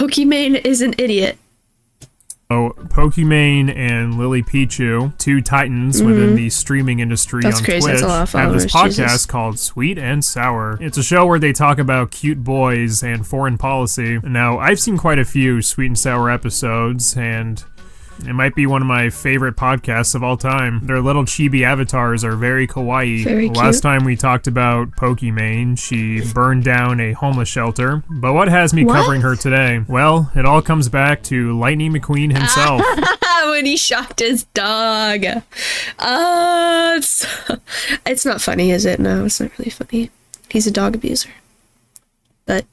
Pokimane is an idiot. Oh, Pokimane and Lily Pichu, two titans within the streaming industry on crazy. Twitch, That's a lot of have this followers, podcast Jesus. called Sweet and Sour. It's a show where they talk about cute boys and foreign policy. Now, I've seen quite a few Sweet and Sour episodes, and it might be one of my favorite podcasts of all time. Their little chibi avatars are very kawaii. Very cute. Last time we talked about Pokimane, she burned down a homeless shelter. But what has me covering her today? Well, it all comes back to Lightning McQueen himself. When he shocked his dog. It's not funny, is it? No, it's not really funny. He's a dog abuser. But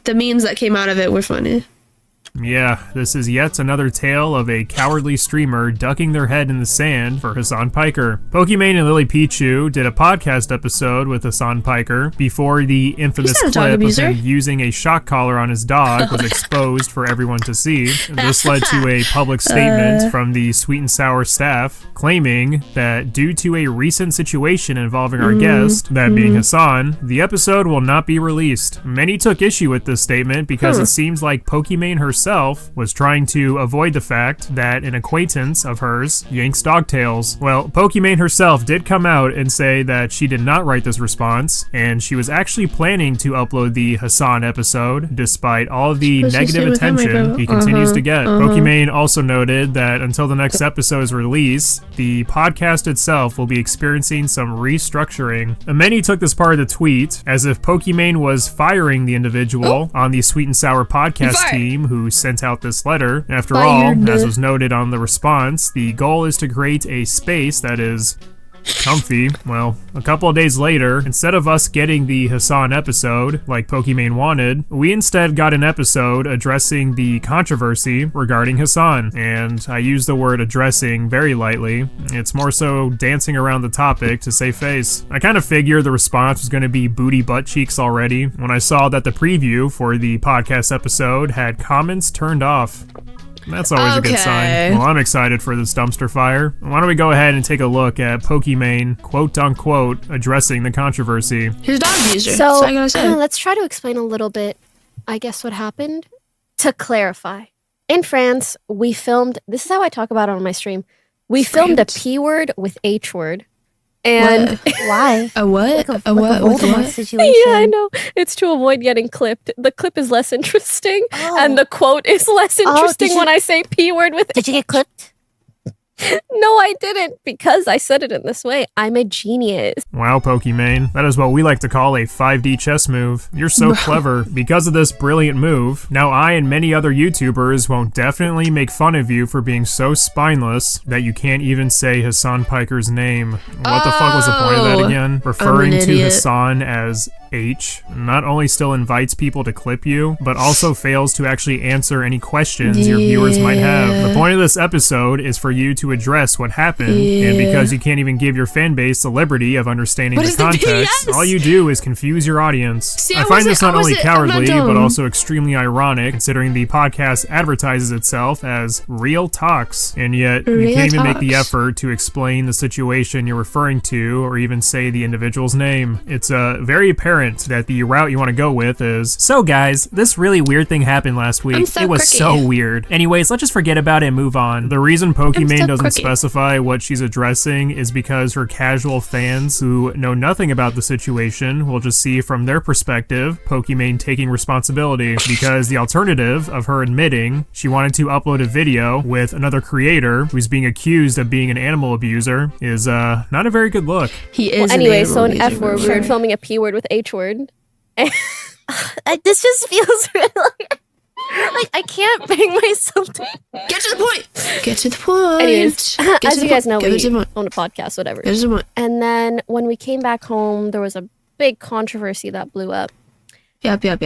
the memes that came out of it were funny. Yeah, this is yet another tale of a cowardly streamer ducking their head in the sand for Hassan Piker. Pokimane and Lily Pichu did a podcast episode with Hassan Piker before the infamous He's not a dog clip of him abuser. using a shock collar on his dog was exposed for everyone to see. This led to a public statement from the Sweet and Sour staff claiming that due to a recent situation involving our guest, that being Hassan, the episode will not be released. Many took issue with this statement because it seems like Pokimane herself was trying to avoid the fact that an acquaintance of hers yanks dogtails. Well, Pokimane herself did come out and say that she did not write this response, and she was actually planning to upload the Hassan episode, despite all of the negative attention he continues to get. Pokimane also noted that until the next episode is released, the podcast itself will be experiencing some restructuring. And many took this part of the tweet as if Pokimane was firing the individual on the Sweet and Sour podcast team who sent out this letter. After all, as was noted on the response, the goal is to create a space that is comfy. Well, a couple of days later, instead of us getting the Hassan episode like Pokimane wanted, we instead got an episode addressing the controversy regarding Hassan. And I use the word addressing very lightly. It's more so dancing around the topic to save face. I kind of figured the response was going to be booty butt cheeks already when I saw that the preview for the podcast episode had comments turned off. That's always a good sign. Well, I'm excited for this dumpster fire. Why don't we go ahead and take a look at Pokimane, quote-unquote, addressing the controversy. He's a dog abuser. So, That's all I gotta say. let's try to explain a little bit, I guess, what happened. To clarify, in France, we filmed, this is how I talk about it on my stream, we filmed a P word with H word. And why? A what? Like A what? With Voldemort what? situation. yeah, I know. It's to avoid getting clipped. The clip is less interesting, and the quote is less interesting when I say P word with Did you get clipped? No, I didn't, because I said it in this way. I'm a genius. Wow, Pokimane. That is what we like to call a 5D chess move. You're so clever. Because of this brilliant move, now I and many other YouTubers won't definitely make fun of you for being so spineless that you can't even say Hassan Piker's name. What the fuck was the point of that again? Referring to idiot. Hassan as H not only still invites people to clip you, but also fails to actually answer any questions your viewers might have. The point of this episode is for you to address what happened, and because you can't even give your fan base the liberty of understanding What the is the context, BS? all you do is confuse your audience. See, I find this not only I'm not cowardly, but dumb. also extremely ironic, considering the podcast advertises itself as Real Talks, and yet you Real can't even make the Talks. effort to explain the situation you're referring to, or even say the individual's name. It's very apparent that the route you want to go with is, so guys, this really weird thing happened last week. so It was quirky. so weird. Anyways, let's just forget about it and move on. The reason Pokimane so doesn't quirky. specify what she's addressing is because her casual fans who know nothing about the situation will just see from their perspective Pokimane taking responsibility, because the alternative of her admitting she wanted to upload a video with another creator who's being accused of being an animal abuser is not a very good look. He is. Anyway, so an F abuser, word, for we were sure. filming a P word with H word. This just feels really like I can't bring myself to. Get to the point. Get to the point. Anyways, Get as to you the guys know, point. Get we to the point. own a podcast, whatever. Get to the point. And then when we came back home, there was a big controversy that blew up. Yep.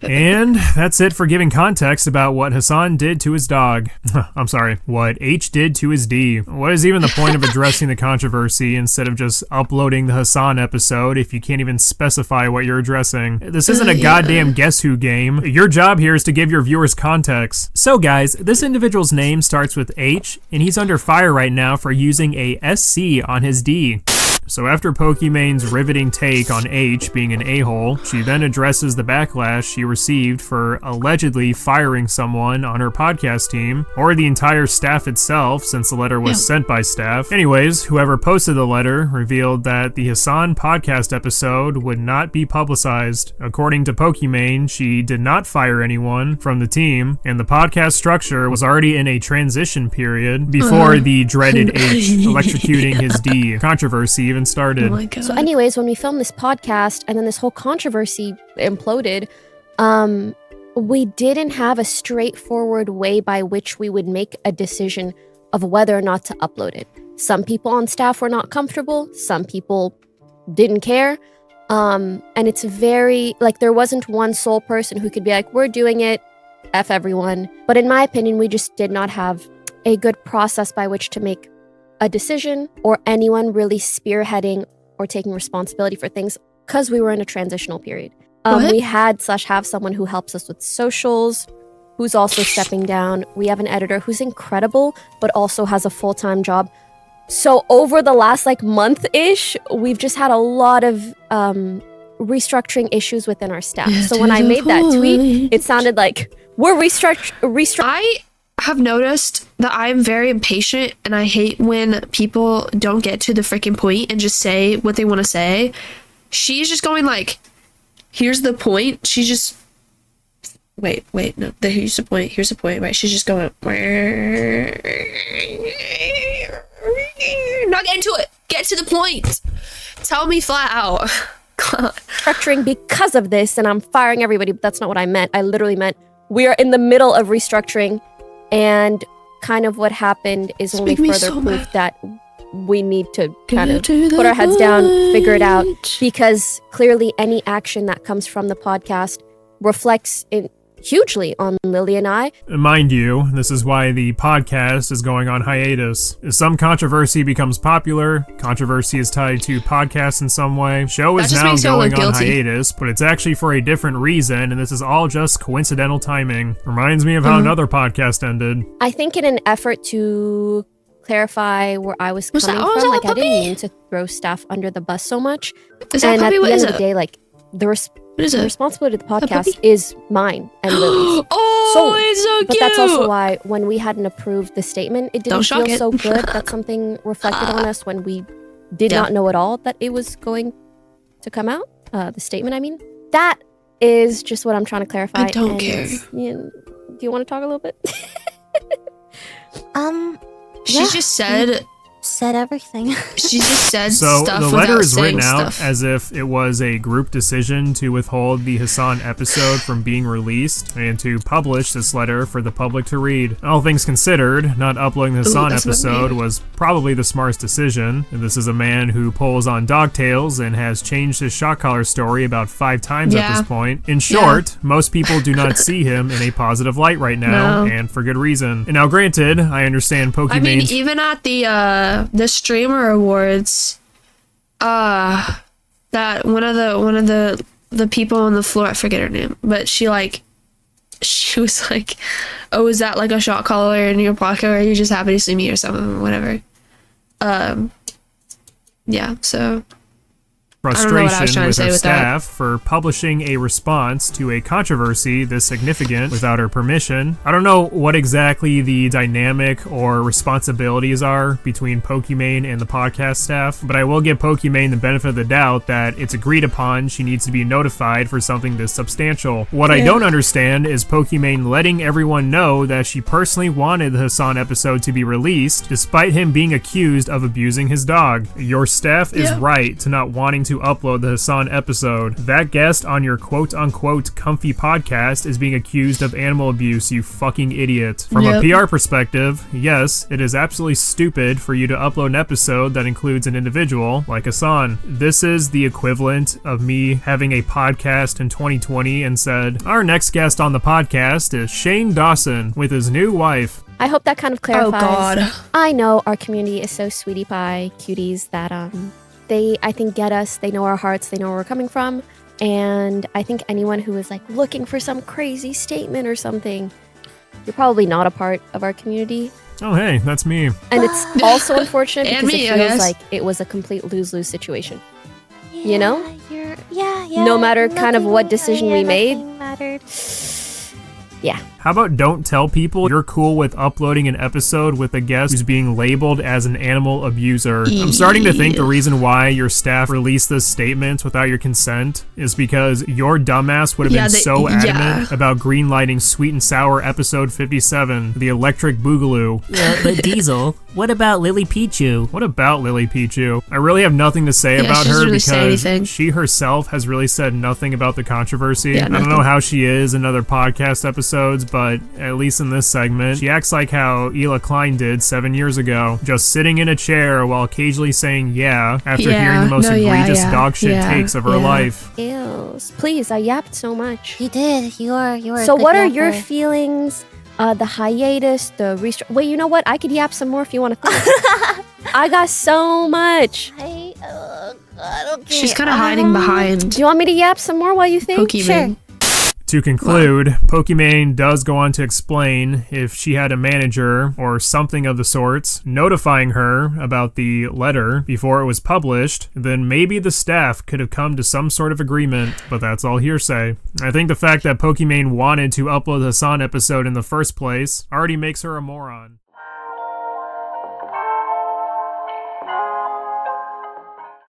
And that's it for giving context about what Hassan did to his dog. I'm sorry, what H did to his D. What is even the point of addressing the controversy instead of just uploading the Hassan episode if you can't even specify what you're addressing? This isn't a goddamn Guess Who game. Your job here is to give your viewers context. So guys, this individual's name starts with H, and he's under fire right now for using a SC on his D. So after Pokimane's riveting take on H being an a-hole, she then addresses the backlash she received for allegedly firing someone on her podcast team, or the entire staff itself, since the letter was sent by staff. Anyways, whoever posted the letter revealed that the Hasan podcast episode would not be publicized. According to Pokimane, she did not fire anyone from the team, and the podcast structure was already in a transition period before the dreaded H electrocuting his D controversy even started. Oh my God. So anyways, when we filmed this podcast and then this whole controversy imploded, we didn't have a straightforward way by which we would make a decision of whether or not to upload it. Some people on staff were not comfortable. Some people didn't care. And it's very, like, there wasn't one sole person who could be like, we're doing it, F everyone. But in my opinion, we just did not have a good process by which to make a decision or anyone really spearheading or taking responsibility for things because we were in a transitional period. We have someone who helps us with socials, who's also stepping down. We have an editor who's incredible, but also has a full-time job. So over the last month-ish, we've just had a lot of restructuring issues within our staff. So when I made that tweet, it sounded like we're restructuring. I have noticed that I'm very impatient and I hate when people don't get to the freaking point and just say what they want to say. She's just going like, here's the point. She just wait, no. Here's the point. Right? She's just going. Not get into it. Get to the point. Tell me flat out. Restructuring because of this, and I'm firing everybody. But that's not what I meant. I literally meant we are in the middle of restructuring, and kind of what happened is only further proof that we need to kind of put our heads down, figure it out, because clearly any action that comes from the podcast reflects hugely on Lily and I. Mind you, this is why the podcast is going on hiatus. If some controversy becomes popular, controversy is tied to podcasts in some way, show is now going on hiatus, but it's actually for a different reason, and this is all just coincidental timing. Reminds me of how another podcast ended. I think in an effort to clarify where I was coming from, I didn't mean to throw staff under the bus so much. Is that and puppy? at What the is end of the day, the responsibility of the podcast is mine and Lily's. It's so cute. But that's also why when we hadn't approved the statement, it didn't feel so good that something reflected on us when we did not know at all that it was going to come out. The statement, I mean. That is just what I'm trying to clarify. I don't care. Do you want to talk a little bit? She just said everything. She just said so stuff the letter without is written saying out stuff. as if it was a group decision to withhold the Hasan episode from being released and to publish this letter for the public to read. All things considered, not uploading the Hasan episode was probably the smartest decision. And this is a man who pulls on dogtails and has changed his shock collar story about 5 times at this point. In short, most people do not see him in a positive light right now, and for good reason. And now granted, I understand Pokimane. I mean, even at the streamer awards, that one of the people on the floor, I forget her name, but she was like, oh, is that like a shot caller in your pocket, or are you just happy to see me or something, or whatever. Yeah, so frustration with her staff for publishing a response to a controversy this significant without her permission. I don't know what exactly the dynamic or responsibilities are between Pokimane and the podcast staff, but I will give Pokimane the benefit of the doubt that it's agreed upon she needs to be notified for something this substantial. What I don't understand is Pokimane letting everyone know that she personally wanted the Hasan episode to be released, despite him being accused of abusing his dog. Your staff is right to not wanting to upload the Hasan episode. That guest on your quote-unquote comfy podcast is being accused of animal abuse, you fucking idiot. From a PR perspective, yes, it is absolutely stupid for you to upload an episode that includes an individual like Hasan. This is the equivalent of me having a podcast in 2020 and said, our next guest on the podcast is Shane Dawson with his new wife. I hope that kind of clarifies. Oh God. I know our community is so sweetie pie cuties that they, I think, get us. They know our hearts. They know where we're coming from. And I think anyone who is looking for some crazy statement or something, you're probably not a part of our community. Oh, hey, that's me. And it's also unfortunate And because me, it I feels guess. like it was a complete lose-lose situation. You know? Yeah. No matter kind of what decision we made. nothing mattered. Yeah. How about don't tell people you're cool with uploading an episode with a guest who's being labeled as an animal abuser? I'm starting to think the reason why your staff released this statement without your consent is because your dumbass would have been so adamant about greenlighting Sweet and Sour episode 57, The Electric Boogaloo. But Diesel, what about Lily Pichu? What about Lily Pichu? I really have nothing to say about she her doesn't really say because anything. she herself has really said nothing about the controversy. Yeah, I don't know nothing. how she is in other podcast episodes, but at least in this segment, she acts like how Ela Klein did 7 years ago, just sitting in a chair while occasionally saying yeah after hearing the most egregious dog shit takes of her life. Ew. Please, I yapped so much. You did. You are. So what are your feelings? The hiatus, the wait, you know what? I could yap some more if you want to think. I got so much. God, okay. She's kind of hiding behind Do you want me to yap some more while you think? Pokimane. To conclude, Pokimane does go on to explain if she had a manager or something of the sorts notifying her about the letter before it was published, then maybe the staff could have come to some sort of agreement, but that's all hearsay. I think the fact that Pokimane wanted to upload the Hasan episode in the first place already makes her a moron.